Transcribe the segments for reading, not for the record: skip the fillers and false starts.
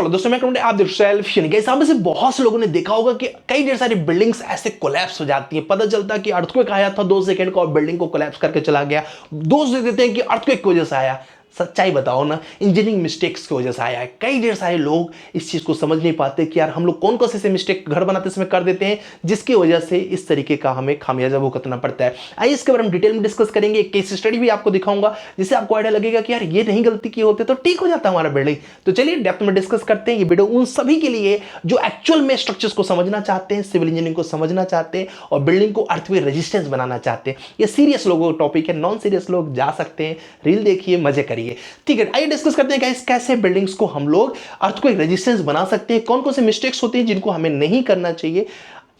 दोस्तों मैं कहूँगा आप सेल्फ यानी कि सामने से बहुत से लोगों ने देखा होगा कि कई ढेर सारी बिल्डिंग्स ऐसे कोलैप्स हो जाती हैं। पता चलता है कि अर्थक्वेक आया था 2 सेकंड का और बिल्डिंग को कोलैप्स करके चला गया। दोस्त दे देते हैं कि अर्थक्वेक की वजह से आया। सच्चाई बताओ ना, इंजीनियरिंग मिस्टेक्स की वजह से आया है। कई ढेर सारे लोग इस चीज को समझ नहीं पाते कि यार हम लोग कौन कौन से मिस्टेक घर बनाते समय कर देते हैं जिसकी वजह से इस तरीके का हमें खामियाजा भुगतना पड़ता है। आइए इसके बारे में डिटेल में डिस्कस करेंगे। एक केस स्टडी भी आपको दिखाऊंगा जिससे आपको आइडिया लगेगा कि यार ये नहीं गलती की होते तो ठीक हो जाता हमारा बिल्डिंग। तो चलिए डेप्थ में डिस्कस करते हैं। ये वीडियो उन सभी के लिए जो एक्चुअल में स्ट्रक्चर्स को समझना चाहते हैं, सिविल इंजीनियरिंग को समझना चाहते हैं और बिल्डिंग को अर्थक्वेक रेजिस्टेंस बनाना चाहते हैं। ये सीरियस लोगों का टॉपिक है, नॉन सीरियस लोग जा सकते हैं, रील देखिए, मजे करिए। ठीक है, आइए डिस्कस करते हैं गाइस कैसे बिल्डिंग्स को हम लोग अर्थक्वेक रेजिस्टेंस बना सकते हैं, कौन कौन से मिस्टेक्स होते हैं जिनको हमें नहीं करना चाहिए।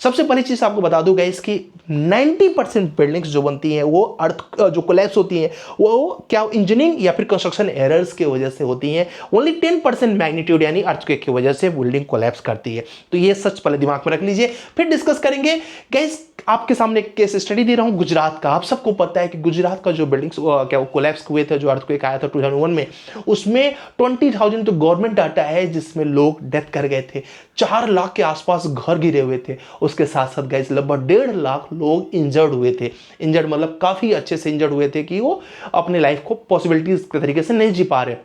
सबसे पहली चीज आपको बता दूं गाइस कि 90% बिल्डिंग्स जो बनती हैं वो जो कोलैप्स होती हैं वो क्या इंजीनियरिंग या फिर कंस्ट्रक्शन एरर्स की वजह से होती हैं। ओनली 10% मैग्नीट्यूड यानी अर्थक्वेक की वजह से बिल्डिंग कोलैप्स करती है। तो ये सच पहले दिमाग में रख लीजिए, फिर डिस्कस करेंगे। गाइस आपके सामने एक केस स्टडी दे रहा हूं गुजरात का। आप सबको पता है कि गुजरात का जो बिल्डिंग्स क्या कोलैप्स हुए थे, जो अर्थक्वेक आया था 2001 में, उसमें 20,000 तो गवर्नमेंट डाटा है जिसमें लोग डेथ कर गए थे। 4 लाख के आसपास घर गिरे हुए थे। उसके साथ साथ गाइस लगभग 1.5 लाख लोग इंजर्ड हुए थे। इंजर्ड मतलब काफी अच्छे से इंजर्ड हुए थे कि वो अपने लाइफ को पॉसिबिलिटीज के तरीके से नहीं जी पा रहे।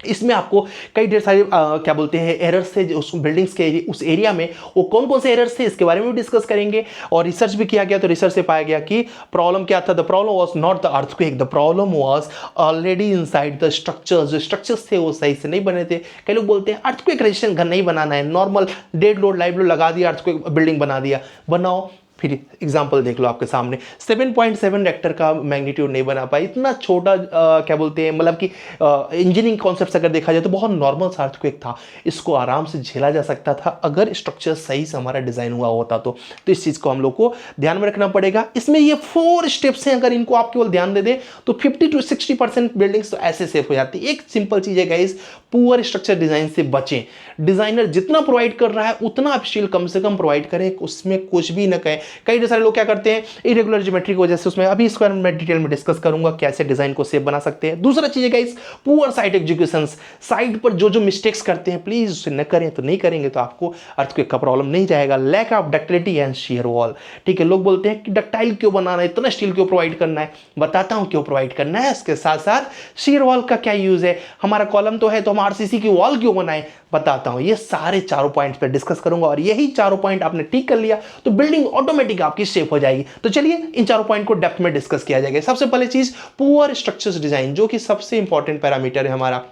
इसमें आपको कई ढेर सारे क्या बोलते हैं एरर्स थे उस बिल्डिंग्स के उस एरिया में। वो कौन कौन से एरर्स थे इसके बारे में भी डिस्कस करेंगे। और रिसर्च भी किया गया तो रिसर्च से पाया गया कि प्रॉब्लम क्या था। The problem was not the earthquake, the problem was already inside the structures. जो स्ट्रक्चर्स थे वो सही से नहीं बने थे। कई लोग बोलते हैं अर्थक्वेक रेजिस्टेंट घर नहीं बनाना है, normal dead load live load लगा दिया, अर्थक्वेक बिल्डिंग बना दिया। बनाओ, फिर एग्जाम्पल देख लो आपके सामने 7.7 रेक्टर का मैग्नीट्यूड नहीं बना पाया। इतना छोटा क्या बोलते हैं मतलब कि इंजीनियरिंग कॉन्सेप्ट अगर देखा जाए तो बहुत नॉर्मल सा अर्थक्वेक था। इसको आराम से झेला जा सकता था अगर स्ट्रक्चर सही से हमारा डिजाइन हुआ होता तो इस चीज को हम लोग को ध्यान में रखना पड़ेगा। इसमें ये 4 स्टेप्स हैं, अगर इनको आप केवल ध्यान दे दें तो 50 to 60% बिल्डिंग्स तो ऐसे सेफ हो जाती है। एक सिंपल चीज है गाइस, पुअर स्ट्रक्चर डिजाइन से बचें। डिजाइनर जितना प्रोवाइड कर रहा है उतना आप स्टील कम से कम प्रोवाइड करें, उसमें कुछ भी न कहें। कई सारे लोग क्या करते हैं इरेगुलर ज्योमेट्री की वजह से, उसमें अभी इसको मैं डिटेल में डिस्कस करूंगा कैसे डिजाइन को सेफ बना सकते हैं। दूसरा चीज है guys poor site executions. Site पर जो जो मिस्टेक्स करते हैं प्लीज उसे न करें। तो नहीं करेंगे तो आपको अर्थक्वेक का प्रॉब्लम नहीं जाएगा। Lack of ductility and shear wall. ठीक है, लोग बोलते हैं कि डक्टाइल क्यों बनाना है, इतना स्टील क्यों प्रोवाइड करना है। बताता हूं क्यों प्रोवाइड करना है। इसके साथ साथ शियर वॉल का क्या यूज है। हमारा कॉलम तो है तो हम आरसीसी की वॉल क्यों बनाए, बताता हूं। ये सारे चारों पॉइंट्स पर डिस्कस करूंगा और यही चारों पॉइंट आपने ठीक कर लिया तो बिल्डिंग ऑटोमेटिक आपकी सेफ हो जाएगी। तो चलिए इन चारों पॉइंट को डेप्थ में डिस्कस किया जाएगा। सबसे पहले चीज पुअर स्ट्रक्चर्स डिजाइन, जो कि सबसे इंपॉर्टेंट पैरामीटर है हमारा।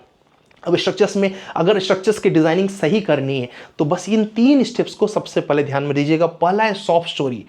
अब स्ट्रक्चर्स में अगर स्ट्रक्चर्स की डिजाइनिंग सही करनी है तो बस इन 3 स्टेप्स को सबसे पहले ध्यान में दीजिएगा। पहला है सॉफ्ट स्टोरी।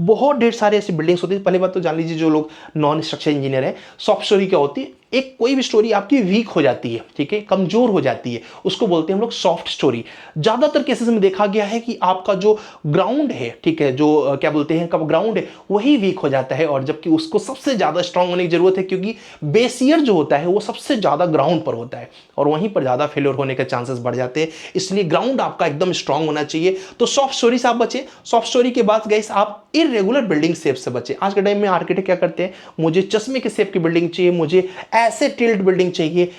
बहुत ढेर सारे ऐसी बिल्डिंग्स होती है। पहली बात तो जान लीजिए जो लोग नॉन स्ट्रक्चर इंजीनियर है, सॉफ्ट स्टोरी क्या होती है, एक कोई भी स्टोरी आपकी वीक हो जाती है, ठीक है, कमजोर हो जाती है, उसको बोलते हैं हम लोग सॉफ्ट स्टोरी। ज्यादातर केसेस में देखा गया है कि आपका जो ग्राउंड है, ठीक है, जो क्या बोलते हैं ग्राउंड है वही वीक हो जाता है, और जबकि उसको सबसे ज्यादा स्ट्रांग होने की जरूरत है क्योंकि बेसियर जो होता है वो सबसे ज्यादा ग्राउंड पर होता है और वहीं पर ज्यादा फेलियर होने के चांसेस बढ़ जाते हैं। इसलिए ग्राउंड आपका एकदम स्ट्रांग होना चाहिए। तो सॉफ्ट स्टोरी से आप बचे। सॉफ्ट स्टोरी के बाद गाइस आप इरेगुलर बिल्डिंग शेप से बचे। आज के टाइम में आर्किटेक्ट क्या करते हैं, मुझे चश्मे के शेप की बिल्डिंग चाहिए, मुझे ऐसे टिल्ट बिल्डिंग चाहिए।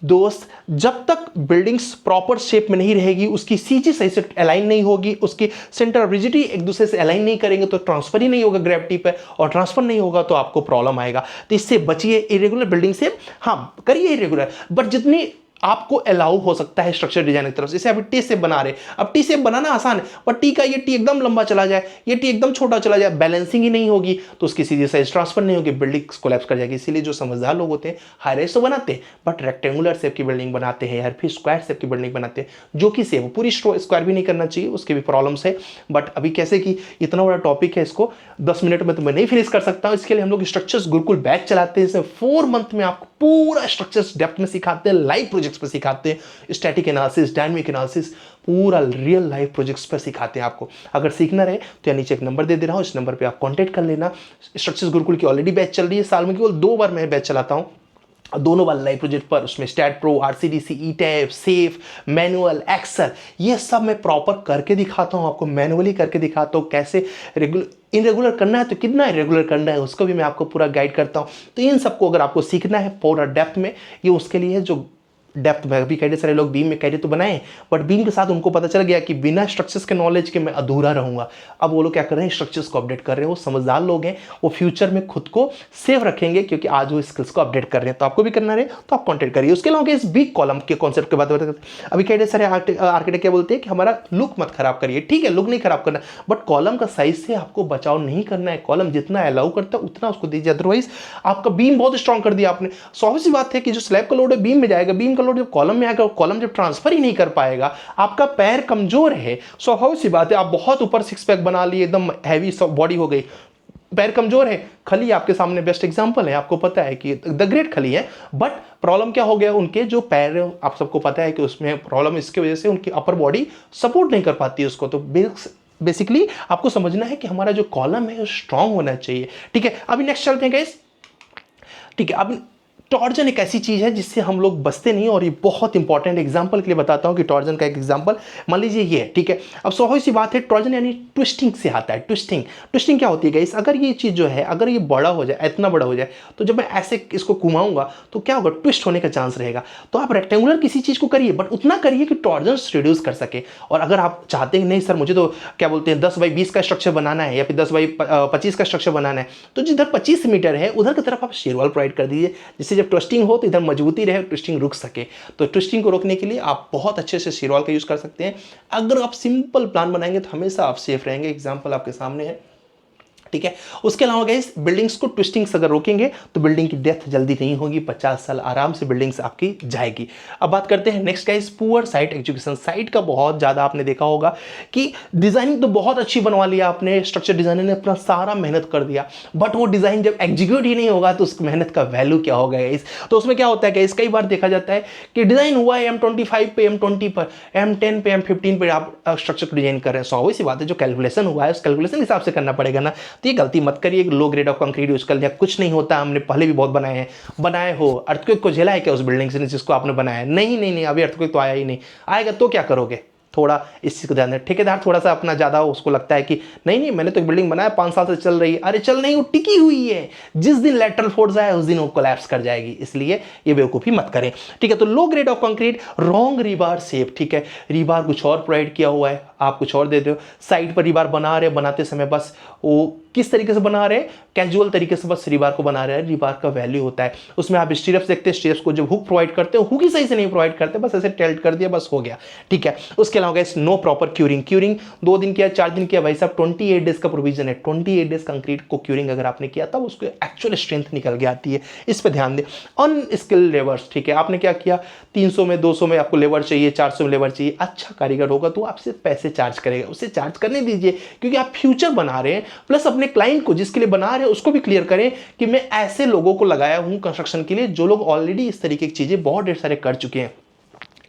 दोस्त जब तक बिल्डिंग्स प्रॉपर शेप में नहीं रहेगी, उसकी सीजी सही से अलाइन नहीं होगी, उसकी सेंटर ऑफ रिजिडिटी एक दूसरे से अलाइन नहीं करेंगे तो ट्रांसफर ही नहीं होगा ग्रेविटी पे, और ट्रांसफर नहीं होगा तो आपको प्रॉब्लम आएगा। तो इससे बचिए इरेगुलर बिल्डिंग से। हाँ करिए इरेगुलर, बट जितनी आपको अलाउ हो सकता है स्ट्रक्चर डिजाइन की तरफ से। जैसे अभी टी शेप बना रहे, अब टी शेप बनाना आसान है पर टी का ये टी एकदम लंबा चला जाए, ये टी एकदम छोटा चला जाए, बैलेंसिंग ही नहीं होगी तो उसकी सीधी साइज ट्रांसफर नहीं होगी, बिल्डिंग कोलैप्स कर जाएगी। इसीलिए जो समझदार लोग होते हैं हाई राइज तो बनाते हैं बट रेक्टेंगुलर शेप की बिल्डिंग बनाते हैं या फिर स्क्वायर शेप की बिल्डिंग बनाते हैं, जो कि सेफ। पूरी स्क्वायर भी नहीं करना चाहिए, उसके भी प्रॉब्लम्स है। बट अभी कैसे कि इतना बड़ा टॉपिक है, इसको 10 मिनट में तो मैं नहीं फिनिश कर सकता हूं। इसके लिए हम लोग स्ट्रक्चर्स गुरुकुल बैच चलाते हैं। इसमें 4 मंथ में आपको पूरा स्ट्रक्चर्स डेप्थ में सिखाते हैं, लाइव प्रोजेक्ट्स पर सिखाते हैं, स्टैटिक एनालिसिस, डायनामिक एनालिसिस, पूरा रियल लाइफ प्रोजेक्ट्स पर सिखाते हैं आपको। अगर सीखना रहे तो यहाँ नीचे एक नंबर दे रहा हूँ, इस नंबर पे आप कांटेक्ट कर लेना। स्ट्रक्चर्स गुरुकुल की ऑलरेडी बैच चल रही है, साल में केवल 2 बार मैं बैच चलाता हूँ, दोनों वाले लाइव प्रोजेक्ट पर। उसमें stat pro, RCDC, ETAP, safe, manual, Excel, ये सब मैं प्रॉपर करके दिखाता हूँ आपको, मैनुअली करके दिखाता हूँ। कैसे इनरेगुलर करना है तो कितना इरेगुलर करना है उसको भी मैं आपको पूरा गाइड करता हूँ। तो इन सबको अगर आपको सीखना है पूरा डेप्थ में, ये उसके लिए जो डेप्थ में भी कई सारे लोग बीम में कैरियर तो बनाए, बट बीम के साथ उनको पता चल गया कि बिना स्ट्रक्चर्स के नॉलेज के मैं अधूरा रहूंगा। अब वो लोग क्या कर रहे हैं, स्ट्रक्चर्स को अपडेट कर रहे हैं। वो समझदार लोग हैं, वो फ्यूचर में खुद को सेफ रखेंगे क्योंकि आज वो स्किल्स को अपडेट कर रहे हैं। तो आपको भी करना है तो आप कॉन्टेक्ट करिए। उसके अलावा इस वीक कॉलम के कॉन्सेप्ट की बात करते हैं। अभी कई सारे आर्किटेक्ट क्या बोलते हैं कि हमारा लुक मत खराब करिए। ठीक है, लुक नहीं खराब करना, बट कॉलम का साइज से आपको बचाव नहीं करना है। कॉलम जितना अलाउ करता है उतना उसको दीजिए, अदरवाइज आपका बीम बहुत स्ट्रॉन्ग कर दिया आपने। स्वाभाविक सी बात है कि जो स्लैब का लोड है बीम में जाएगा, बीम का लोड जब कॉलम में आएगा, कॉलम जब ट्रांसफर ही नहीं कर पाएगा, आपका पैर कमजोर है। स्वाभाविक सी बात है, आप बहुत ऊपर सिक्स पैक बना लिए, एकदम हैवी बॉडी हो गई, पैर कमजोर है। खली आपके सामने बेस्ट एग्जांपल है, आपको पता है कि द ग्रेट खली है, बट प्रॉब्लम क्या हो गया, उनके जो पैर, आप सबको पता है कि उसमें प्रॉब्लम इसकी वजह से उनकी अपर बॉडी सपोर्ट नहीं कर पाती है उसको। तो बेसिकली आपको समझना है कि हमारा जो कॉलम है वो स्ट्रांग होना चाहिए। ठीक है, अभी नेक्स्ट चलते हैं गाइस। ठीक है, अब टॉर्जन एक ऐसी चीज है जिससे हम लोग बचते नहीं, और ये बहुत इंपॉर्टेंट एग्जांपल के लिए बताता हूं कि टॉर्जन का एक एग्जांपल मान लीजिए ये, ठीक है। अब स्वाभाविक सी बात है, टॉर्जन यानी ट्विस्टिंग से आता है। ट्विस्टिंग क्या होती है गाइस, अगर ये चीज जो है अगर ये बड़ा हो जाए, इतना बड़ा हो जाए, तो जब मैं ऐसे इसको घुमाऊंगा तो क्या होगा, ट्विस्ट होने का चांस रहेगा। तो आप रेक्टेंगुलर किसी चीज को करिए, बट उतना करिए कि टॉर्जन रिड्यूस कर सके। और अगर आप चाहते हैं नहीं सर मुझे तो क्या बोलते हैं 10x20 का स्ट्रक्चर बनाना है या फिर 10x25 का स्ट्रक्चर बनाना है, तो जिधर 25 मीटर है उधर की तरफ आप शेरवाल प्रोवाइड कर दीजिए, जिससे जब ट्विस्टिंग हो तो इधर मजबूती रहे, ट्विस्टिंग रुक सके। तो ट्विस्टिंग को रोकने के लिए आप बहुत अच्छे से शेरवाल का यूज कर सकते हैं। अगर आप सिंपल प्लान बनाएंगे तो हमेशा आप सेफ रहेंगे। एग्जांपल आपके सामने है, ठीक है। उसके अलावा गाइस, बिल्डिंग्स को ट्विस्टिंग्स अगर रोकेंगे तो बिल्डिंग की डेथ जल्दी नहीं होगी, 50 साल आराम से बिल्डिंग्स आपकी जाएगी। अब बात करते हैं next guys, poor site education. Site का बहुत ज्यादा आपने देखा होगा कि डिजाइनिंग तो बहुत अच्छी बनवा लिया आपने, स्ट्रक्चर डिजाइनर ने अपना सारा मेहनत कर दिया, बट वो डिजाइन जब एग्जीक्यूट ही नहीं होगा तो उस मेहनत का वैल्यू क्या होगा गाइस। तो उसमें क्या होता है गाइस, कई बार देखा जाता है कि डिजाइन हुआ है M25 पे, M20 पर, M10 पे, M15 पे आप स्ट्रक्चर को डिजाइन कर रहे हैं। स्वाभाविक सी बात है, जो कैलकुलेशन हुआ है उस कैलकुलेशन के हिसाब से करना पड़ेगा ना। तो ये गलती मत करिए, low grade of concrete use कर लिया, कुछ नहीं होता। हमने पहले भी बहुत बनाए हैं। बनाए हो, अर्थक्वेक को झेला है क्या उस बिल्डिंग से जिसको आपने बनाया? नहीं, अभी अर्थक्वेक तो आया ही नहीं। आएगा तो क्या करोगे? थोड़ा इस चीज को ध्यान दें। ठेकेदार थोड़ा सा अपना ज्यादा उसको लगता है कि नहीं मैंने तो एक बिल्डिंग बनाया 5 साल से चल रही है। अरे चल नहीं, वो टिकी हुई है, जिस दिन लेटरल फोर्स आए उस दिन वो कोलैप्स कर जाएगी। इसलिए ये बेवकूफी मत करें, ठीक है। तो low grade of concrete, wrong rebar shape, ठीक है। रीबार कुछ और प्रोवाइड किया हुआ है, आप कुछ और देते हो। साइड पर रीबार बना रहे, बनाते समय बस वो किस तरीके से बना रहे हैं, कैजुअल तरीके से बस रीबार को बना रहे हैं। रीबार का वैल्यू होता है, उसमें आप स्टीरप्स देखते हैं, स्टीरप्स को जब हुक प्रोवाइड करते हो, हुक ही सही से नहीं प्रोवाइड करते, बस ऐसे टेल्ट कर दिया, बस हो गया, ठीक है। उसके अलावा गाइस, नो प्रॉपर क्यूरिंग। 2 दिन किया, 4 दिन किया, भाई साहब 28 डेज का प्रोविजन है। 28 डेज कंक्रीट को क्यूरिंग अगर आपने किया तब उसको एक्चुअल स्ट्रेंथ निकल के आती है, इस पर ध्यान दें। अनस्किल्ड लेबर्स, ठीक है, आपने क्या किया, 300 में 200 में आपको लेबर चाहिए, 400 में लेबर चाहिए। अच्छा कारीगर होगा तो आपसे पैसे चार्ज करेगा, उसे चार्ज करने दीजिए, क्योंकि आप फ्यूचर बना रहे हैं। प्लस अपने क्लाइंट को जिसके लिए बना रहे हैं उसको भी क्लियर करें कि मैं ऐसे लोगों को लगाया हूं कंस्ट्रक्शन के लिए जो लोग ऑलरेडी इस तरीके की चीजें बहुत ढेर सारे कर चुके हैं।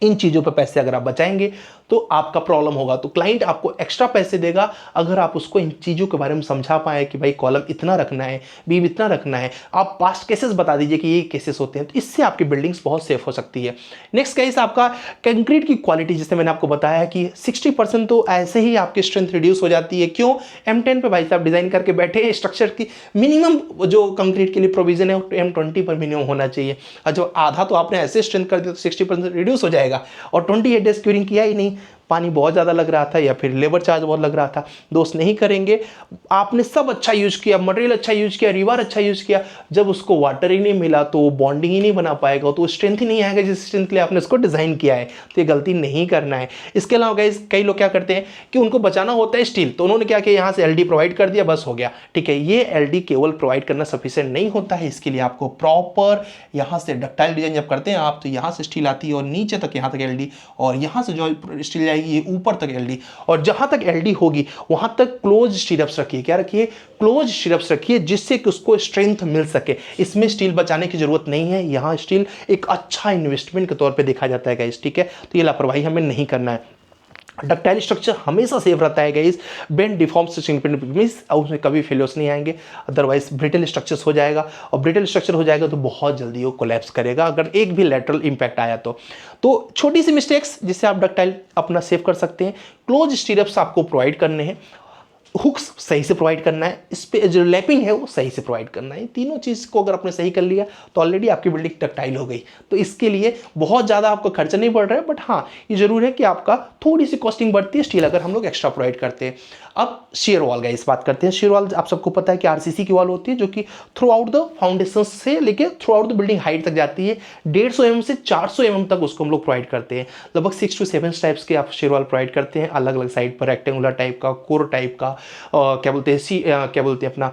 इन चीजों पर पैसे अगर आप बचाएंगे तो आपका प्रॉब्लम होगा, तो क्लाइंट आपको एक्स्ट्रा पैसे देगा अगर आप उसको इन चीजों के बारे में समझा पाए कि भाई कॉलम इतना रखना है, बीम इतना रखना है। आप पास्ट केसेस बता दीजिए कि ये केसेस होते हैं, तो इससे आपकी बिल्डिंग्स बहुत सेफ हो सकती है। नेक्स्ट केस आपका कंक्रीट की क्वालिटी, जिससे मैंने आपको बताया कि 60% तो ऐसे ही आपकी स्ट्रेंथ रिड्यूस हो जाती है। क्यों? M10 पे भाई साहब डिजाइन करके बैठे हैं, स्ट्रक्चर की मिनिमम जो कंक्रीट के लिए प्रोविजन है M20 पर मिनिमम होना चाहिए। और जो आधा तो आपने ऐसे स्ट्रेंथ कर दिया तो 60% रिड्यूस हो जाएगा। और 28 डेज क्यूरिंग किया ही नहीं, पानी बहुत ज़्यादा लग रहा था या फिर लेबर चार्ज बहुत लग रहा था, दोस्त नहीं करेंगे। आपने सब अच्छा यूज किया, मटेरियल अच्छा यूज किया, रीबार अच्छा यूज किया, जब उसको वाटर ही नहीं मिला तो बॉन्डिंग ही नहीं बना पाएगा, तो स्ट्रेंथ ही नहीं आएगा जिस स्ट्रेंथ के लिए आपने उसको डिजाइन किया है। तो ये गलती नहीं करना है। इसके अलावा गाइस, कई लोग क्या करते हैं कि उनको बचाना होता है स्टील, तो उन्होंने क्या किया, यहाँ से LD प्रोवाइड कर दिया, बस हो गया, ठीक है। ये LD केवल प्रोवाइड करना सफिशिएंट नहीं होता है, इसके लिए आपको प्रॉपर यहाँ से डक्टाइल डिजाइन जब करते हैं आप, तो यहाँ से स्टील आती है और नीचे तक यहाँ तक LD, और यहाँ से जो स्टील जाएगी ये ऊपर तक LD, और जहां तक LD होगी वहां तक क्लोज स्टीरप्स रखिए। क्या रखिए? क्लोज स्टीरप्स रखिए, जिससे कि उसको स्ट्रेंथ मिल सके। इसमें स्टील बचाने की जरूरत नहीं है, यहां स्टील एक अच्छा इन्वेस्टमेंट के तौर पे देखा जाता है गाइस, ठीक है। तो ये लापरवाही हमें नहीं करना है। डक्टाइल स्ट्रक्चर हमेशा सेफ रहता है गाइस, बेंड डिफॉर्म मींस उसमें कभी फेलियर्स नहीं आएंगे। अदरवाइज ब्रिटल स्ट्रक्चर्स हो जाएगा, और ब्रिटल स्ट्रक्चर हो जाएगा तो बहुत जल्दी वो कोलैप्स करेगा अगर एक भी लैटरल इंपैक्ट आया तो छोटी सी मिस्टेक्स जिससे आप डक्टाइल अपना सेव कर सकते हैं। क्लोज स्टीरप्स आपको प्रोवाइड करने हैं, हुक्स सही से प्रोवाइड करना है, इस पे जो लैपिंग है वो सही से प्रोवाइड करना है। तीनों चीज़ को अगर आपने सही कर लिया तो ऑलरेडी आपकी बिल्डिंग टक्टाइल हो गई। तो इसके लिए बहुत ज़्यादा आपको खर्चा नहीं पड़ रहा है, बट हाँ ये जरूर है कि आपका थोड़ी सी कॉस्टिंग बढ़ती है स्टील अगर हम लोग एक्स्ट्रा प्रोवाइड करते हैं। अब शेयर वॉल का इस बात करते हैं। शेयर वॉल आप सबको पता है कि आरसीसी की वॉल होती है जो कि थ्रू आउट द फाउंडेशन से लेके through out the building height तक जाती है। 150 mm से 400 mm तक उसको हम लोग प्रोवाइड करते हैं। लगभग 6 to 7 टाइप्स के आप शेयर वॉल प्रोवाइड करते हैं अलग अलग साइड पर, रेक्टेंगुलर टाइप का, कोर टाइप का, क्या बोलते हैं अपना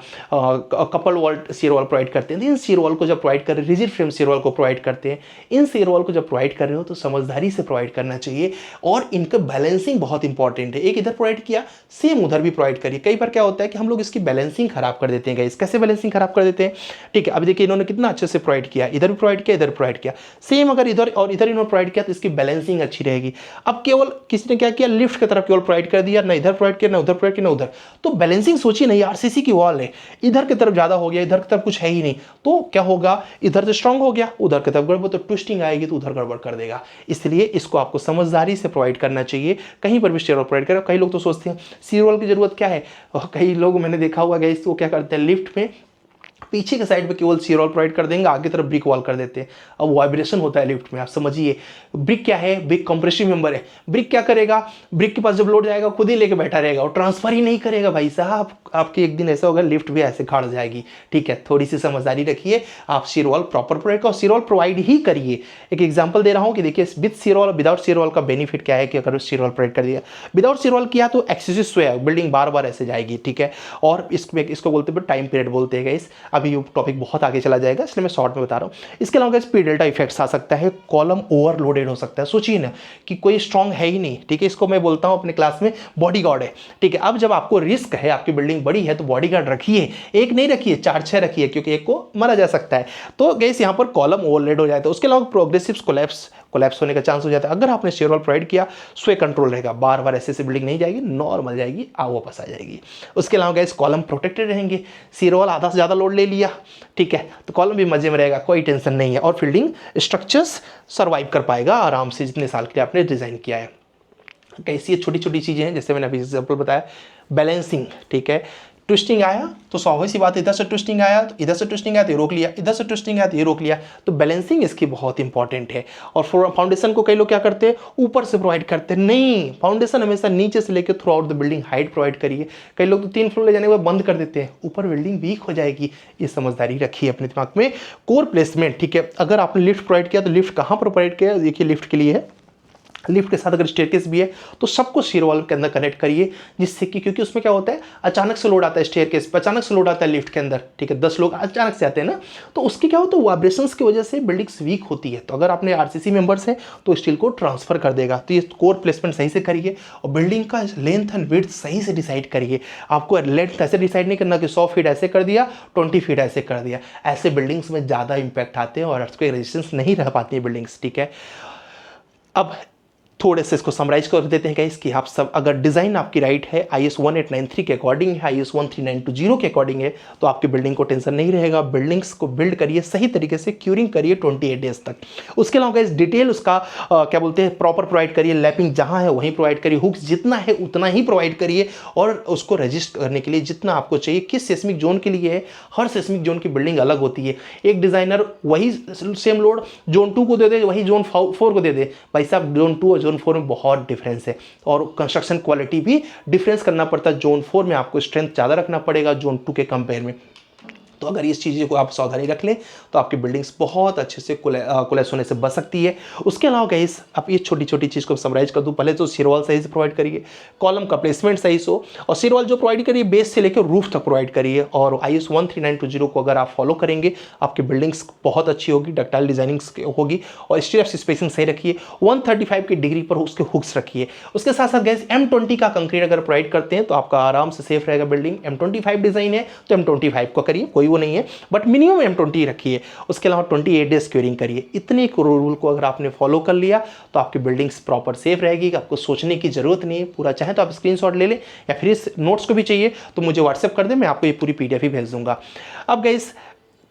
couple wall share wall provide करते हैं। इन शेयर वॉल को जब प्रोवाइड कर रहे हैं, रिजिड फ्रेम शेयर वॉल को प्रोवाइड करते हैं, इन शेयर वॉल को जब प्रोवाइड कर रहे हो तो समझदारी से प्रोवाइड करना चाहिए और इनका बैलेंसिंग बहुत इंपॉर्टेंट है। एक इधर प्रोवाइड किया सेम उधर भी प्रोवाइड करिए। कई बार क्या होता है कि हम लोग इसकी बैलेंसिंग खराब कर देते हैं गाइस। कैसे बैलेंसिंग खराब कर देते हैं? ठीक है, अभी देखिए इन्होंने कितना अच्छे से प्रोवाइड किया, इधर भी प्रोवाइड किया, इधर प्रोवाइड किया, सेम अगर इधर और इधर इन्होंने प्रोवाइड किया तो इसकी बैलेंसिंग अच्छी रहेगी। अब केवल किसी ने क्या किया, लिफ्ट की तरफ केवल प्रोवाइड कर दिया, ना इधर प्रोवाइड किया, ना उधर प्रोवाइड किया, ना उधर, तो बैलेंसिंग सोचिए नहीं, आरसीसी की वॉल है, इधर की तरफ ज्यादा हो गया, इधर की तरफ कुछ है ही नहीं, तो क्या होगा, इधर से स्ट्रांग हो गया, उधर की तरफ गड़बड़, तो ट्विस्टिंग आएगी तो उधर गड़बड़ कर देगा। इसलिए इसको आपको समझदारी से प्रोवाइड करना चाहिए। कहीं पर भी शेयर वॉल प्रोवाइड करें। कई लोग तो सोचते हैं शेयर वॉल की जरूरत क्या है, और कई लोग मैंने देखा हुआ गाइस वो क्या करते हैं, लिफ्ट में पीछे के साइड पे केवल शेयर वॉल प्रोवाइड कर देंगे, आगे तरफ ब्रिक वॉल कर देते हैं। अब वाइब्रेशन होता है लिफ्ट में, आप समझिए। ब्रिक क्या है, ब्रिक कंप्रेसिव मेंबर है। ब्रिक क्या करेगा, ब्रिक के पास जब लोड जाएगा खुद ही लेके बैठा रहेगा और ट्रांसफर ही नहीं करेगा भाई साहब। आपके एक दिन ऐसा होगा लिफ्ट भी ऐसे खड़ जाएगी। ठीक है, थोड़ी सी समझदारी रखिए, आप शेयर वॉल प्रॉपर प्रोवाइड करो, शेयर वॉल प्रोवाइड ही करिए। एक एग्जाम्पल दे रहा हूँ कि देखिए with share wall without share wall का बेनिफिट क्या है कि अगर शेयर वॉल प्रोवाइड कर दिया, विदाउट शेयर वॉल किया तो एक्सेसिव स्वे है, बिल्डिंग बार बार ऐसे जाएगी। ठीक है, और इसको बोलते हैं टाइम पीरियड बोलते हैं गाइस। अभी ये टॉपिक बहुत आगे चला जाएगा इसलिए मैं शॉर्ट में बता रहा हूं। इसके अलावा स्पीड डेल्टा इफेक्ट्स आ सकता है, कॉलम ओवरलोडेड हो सकता है। सोचिए ना कि कोई स्ट्रांग है ही नहीं। ठीक है, इसको मैं बोलता हूं अपने क्लास में बॉडीगार्ड है। ठीक है, अब जब आपको रिस्क है, आपकी बिल्डिंग बड़ी है, तो बॉडीगार्ड रखिए, एक नहीं रखिए, 4-6 रखिए, क्योंकि एक को मारा जा सकता है। तो गैस यहाँ पर कॉलम ओवरलोड हो जाता है। उसके अलावा प्रोग्रेसिव कोलैप्स होने का चांस हो जाता है। अगर आपने शेयर वॉल प्रोवाइड किया, स्वे कंट्रोल रहेगा, बार बार ऐसे बिल्डिंग नहीं जाएगी, नॉर्मल जाएगी, वापस आ जाएगी। उसके अलावा गैस कॉलम प्रोटेक्टेड रहेंगे। शेयर वॉल आधा से ज़्यादा लोड ले लिया, ठीक है, तो कॉलम भी मजे में रहेगा, कोई टेंशन नहीं है, और फील्डिंग स्ट्रक्चर्स सर्वाइव कर पाएगा आराम से जितने साल के लिए आपने डिज़ाइन किया है। कैसी छोटी छोटी चीज़ें हैं, जैसे मैंने अभी एग्जाम्पल बताया, बैलेंसिंग। ठीक है, ट्विस्टिंग आया तो स्वाभाविक सी बात, इधर से ट्विस्टिंग आया तो इधर से ट्विस्टिंग आया तो ये रोक लिया, इधर से ट्विस्टिंग आया तो ये रोक लिया, तो बैलेंसिंग इसकी बहुत इंपॉर्टेंट है। और फाउंडेशन को कई लोग क्या करते हैं, ऊपर से प्रोवाइड करते हैं, नहीं, फाउंडेशन हमेशा नीचे से लेकर through out the building height provide करिए। कई लोग तो 3 फ्लोर ले जाने के बाद बंद कर देते हैं, ऊपर बिल्डिंग वीक हो जाएगी, ये समझदारी रखिए अपने दिमाग में। कोर प्लेसमेंट, ठीक है, अगर आपने लिफ्ट प्रोवाइड किया तो लिफ्ट कहाँ पर प्रोवाइड किया, देखिए लिफ्ट के लिए है, लिफ्ट के साथ अगर स्टेयरकेस भी है तो सबको शेयर वॉल के अंदर कनेक्ट करिए, जिससे कि, क्योंकि उसमें क्या होता है, अचानक से लोड आता है स्टेयरकेस पे, अचानक से लोड आता है लिफ्ट के अंदर। ठीक है, 10 लोग अचानक से आते हैं ना, तो उसके क्या होता है, वाइब्रेशंस की वजह से बिल्डिंग्स वीक होती है। तो अगर आपने आरसीसी मेंबर्स हैं तो स्टील को ट्रांसफर कर देगा। तो ये कोर प्लेसमेंट सही से करिए और बिल्डिंग का लेंथ एंड विड्थ सही से डिसाइड करिए। आपको लेंथ ऐसे डिसाइड नहीं करना कि 100 फीट ऐसे कर दिया, 20 फीट ऐसे कर दिया, ऐसे बिल्डिंग्स में ज़्यादा इंपैक्ट आते हैं और अर्थक्वेक रेजिस्टेंस नहीं रह पाती है बिल्डिंग्स। ठीक है, अब थोड़े से इसको समराइज कर देते हैं गाइस कि आप सब, अगर डिज़ाइन आपकी राइट है, IS 1893 के अकॉर्डिंग है, IS 13920 के अकॉर्डिंग है, तो आपकी बिल्डिंग को टेंशन नहीं रहेगा। बिल्डिंग्स को बिल्ड करिए सही तरीके से, क्यूरिंग करिए 28 डेज तक। उसके अलावा गाइस डिटेल उसका क्या बोलते हैं, प्रॉपर प्रोवाइड करिए, लैपिंग जहाँ है वहीं प्रोवाइड करिए, हुक्स जितना है उतना ही प्रोवाइड करिए, और उसको रजिस्ट करने के लिए जितना आपको चाहिए, किस सेस्मिक जोन के लिए है, हर सेस्मिक जोन की बिल्डिंग अलग होती है। एक डिज़ाइनर वही सेम लोड जोन 2 को दे दे, वही जोन 4 को दे दे, भाई साहब जोन 2 और जोन 4 में बहुत डिफरेंस है, और कंस्ट्रक्शन क्वालिटी भी डिफरेंस करना पड़ता है। जोन 4 में आपको स्ट्रेंथ ज़्यादा रखना पड़ेगा जोन 2 के कंपेयर में। तो अगर इस चीज़ को आप सावधानी रख लें तो आपकी बिल्डिंग्स बहुत अच्छे से कोलैप्स होने से बच सकती है। उसके अलावा गाइस आप ये छोटी छोटी चीज़ को समराइज कर दूं, पहले तो शेयर वॉल सही से प्रोवाइड करिए, कॉलम का प्लेसमेंट सही से हो, और शेयर वॉल जो प्रोवाइड करिए बेस से लेकर रूफ तक प्रोवाइड करिए। और IS 13920 को अगर आप फॉलो करेंगे आपकी बिल्डिंग्स बहुत अच्छी होगी, डक्टाइल डिजाइनिंग होगी, और स्टील स्पेसिंग सही रखिए, 135 की डिग्री पर उसके हुक्स रखिए। उसके साथ साथ गैस M20 का कंक्रीट अगर प्रोवाइड करते हैं तो आपका आराम से सेफ रहेगा बिल्डिंग। M25 डिजाइन है तो M25 को करिए, कोई वो नहीं है, बट मिनिमम M20 रखिए। उसके अलावा 28 डेज क्यूरिंग करिए। इतने रूल को अगर आपने फॉलो कर लिया तो आपकी बिल्डिंग्स प्रॉपर सेफ रहेगी, आपको सोचने की जरूरत नहीं है। पूरा चाहे तो आप स्क्रीनशॉट ले लें, या फिर इस नोट्स को भी चाहिए तो मुझे व्हाट्सएप कर दें, मैं आपको ये पूरी PDF ही भेज दूंगा। अब गाइस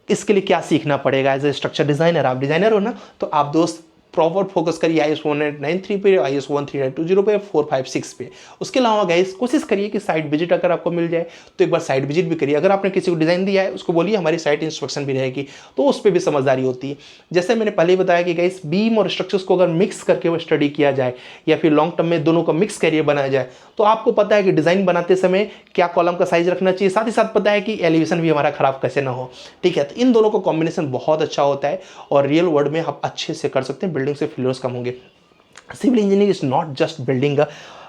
इसके लिए क्या सीखना पड़ेगा, एज ए स्ट्रक्चर डिजाइनर, आप डिजाइनर हो ना, तो आप दोस्त प्रॉपर फोकस करिए IS 1893 पे, IS 13920 पे, 456 पे। उसके अलावा गाइस कोशिश करिए कि साइट विजिट अगर आपको मिल जाए तो एक बार साइट विजिट भी करिए। अगर आपने किसी को डिज़ाइन दिया है उसको बोलिए हमारी साइट इंस्ट्रक्शन भी रहेगी, तो उस पर भी समझदारी होती है। जैसे मैंने पहले ही बताया कि गाइस बीम और स्ट्रक्चर्स को अगर मिक्स करके वो स्टडी किया जाए या फिर लॉन्ग टर्म में दोनों का मिक्स कैरियर बनाया जाए, तो आपको पता है कि डिज़ाइन बनाते समय क्या कॉलम का साइज रखना चाहिए, साथ ही साथ पता है कि एलिवेशन भी हमारा खराब कैसे ना हो। ठीक है, तो इन दोनों का कॉम्बिनेशन बहुत अच्छा होता है और रियल वर्ल्ड में आप अच्छे से कर सकते हैं, बिल्डिंग से फेलियर्स कम होंगे। Civil engineering is not just building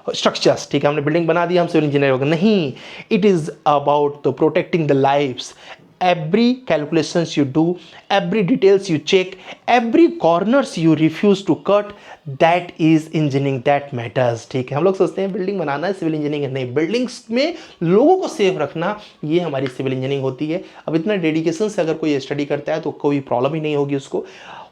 structures. ठीक है, हमने बिल्डिंग बना दी, हम सिविल इंजीनियर हो गए, नहीं। It is about the protecting the lives. Every calculations you do, every details you check, every corners you refuse to cut, that is engineering, that matters। ठीक है, हम लोग सोचते हैं बिल्डिंग बनाना है सिविल इंजीनियरिंग, नहीं, बिल्डिंग्स में लोगों को सेफ रखना ये हमारी सिविल इंजीनियरिंग होती है। अब इतना डेडिकेशन से अगर कोई स्टडी करता है तो कोई प्रॉब्लम ही नहीं होगी उसको।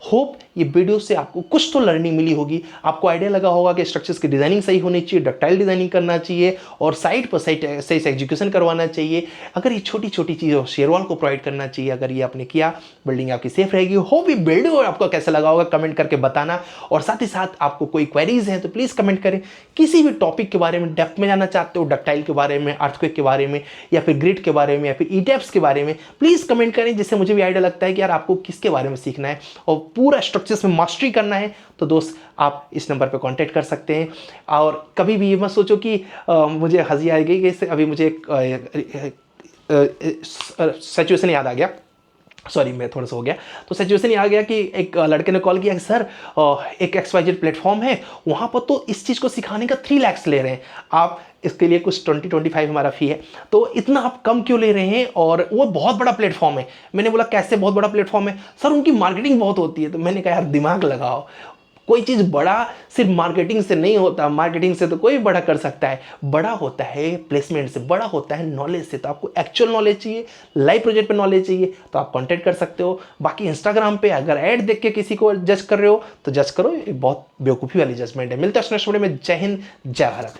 होप ये वीडियो से आपको कुछ तो लर्निंग मिली होगी, आपको आइडिया लगा होगा कि स्ट्रक्चर्स की डिजाइनिंग सही होनी चाहिए, डक्टाइल डिजाइनिंग करना चाहिए और साइट पर सही से एग्जीक्यूशन करवाना चाहिए। अगर ये छोटी छोटी चीज़ें शेरवाल को प्रोवाइड करना चाहिए, अगर ये आपने किया, बिल्डिंग आपकी सेफ रहेगी। होप ये वीडियो आपको कैसा लगा होगा कमेंट करके बताना, और साथ ही साथ आपको कोई क्वेरीज हैं तो प्लीज़ कमेंट करें। किसी भी टॉपिक के बारे में डेप्थ में जानना चाहते हो, डक्टाइल के बारे में, अर्थक्वेक के बारे में, या फिर ग्रिड के बारे में, या फिर ईटेप्स के बारे में, प्लीज़ कमेंट करें, जिससे मुझे भी आइडिया लगता है कि यार आपको किसके बारे में सीखना है और पूरा स्ट्रक्चर्स में मास्टरी करना है। तो दोस्त आप इस नंबर पे कांटेक्ट कर सकते हैं। और कभी भी ये मत सोचो कि मुझे हंसी आएगी कि अभी मुझे एक सिचुएशन याद आ गया, सॉरी मैं थोड़ा सा हो गया, तो सिचुएशन ये आ गया कि एक लड़के ने कॉल किया कि सर एक XYZ प्लेटफॉर्म है, वहाँ पर तो इस चीज़ को सिखाने का 3 लाख ले रहे हैं, आप इसके लिए कुछ 20-25 हमारा फ़ी है, तो इतना आप कम क्यों ले रहे हैं, और वो बहुत बड़ा प्लेटफॉर्म है। मैंने बोला कैसे बहुत बड़ा प्लेटफॉर्म है सर, उनकी मार्केटिंग बहुत होती है। तो मैंने कहा यार दिमाग लगाओ, कोई चीज़ बड़ा सिर्फ मार्केटिंग से नहीं होता, मार्केटिंग से तो कोई बड़ा कर सकता है, बड़ा होता है प्लेसमेंट से, बड़ा होता है नॉलेज से। तो आपको एक्चुअल नॉलेज चाहिए, लाइव प्रोजेक्ट पे नॉलेज चाहिए, तो आप कांटेक्ट कर सकते हो। बाकी इंस्टाग्राम पे अगर ऐड देख के किसी को जज कर रहे हो तो जज करो, एक बहुत बेवकूफ़ी वाली जजमेंट है। मिलता है नेक्स्ट वीडियो में। जय हिंद, जय भारत।